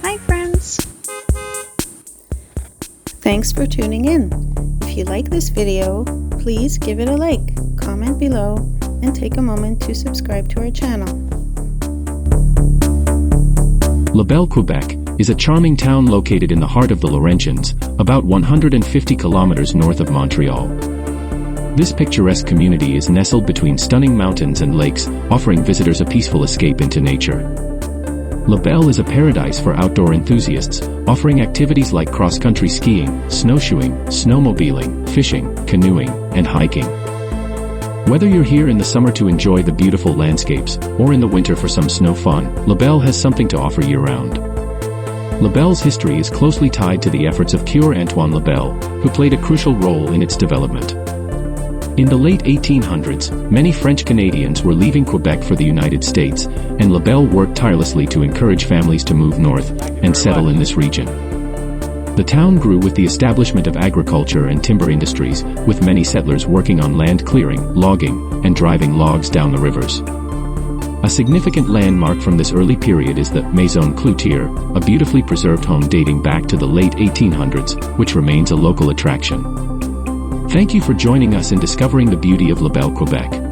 Hi friends! Thanks for tuning in. If you like this video, please give it a like, comment below, and take a moment to subscribe to our channel. Labelle, Quebec, is a charming town located in the heart of the Laurentians, about 150 kilometers north of Montreal. This picturesque community is nestled between stunning mountains and lakes, offering visitors a peaceful escape into nature. Labelle is a paradise for outdoor enthusiasts, offering activities like cross-country skiing, snowshoeing, snowmobiling, fishing, canoeing, and hiking. Whether you're here in the summer to enjoy the beautiful landscapes, or in the winter for some snow fun, Labelle has something to offer year-round. Labelle's history is closely tied to the efforts of Coeur Antoine Labelle, who played a crucial role in its development. In the late 1800s, many French Canadians were leaving Quebec for the United States, and Labelle worked tirelessly to encourage families to move north and settle in this region. The town grew with the establishment of agriculture and timber industries, with many settlers working on land clearing, logging, and driving logs down the rivers. A significant landmark from this early period is the Maison Cloutier, a beautifully preserved home dating back to the late 1800s, which remains a local attraction. Thank you for joining us in discovering the beauty of Labelle, Quebec.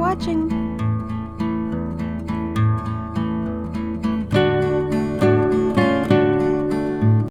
watching!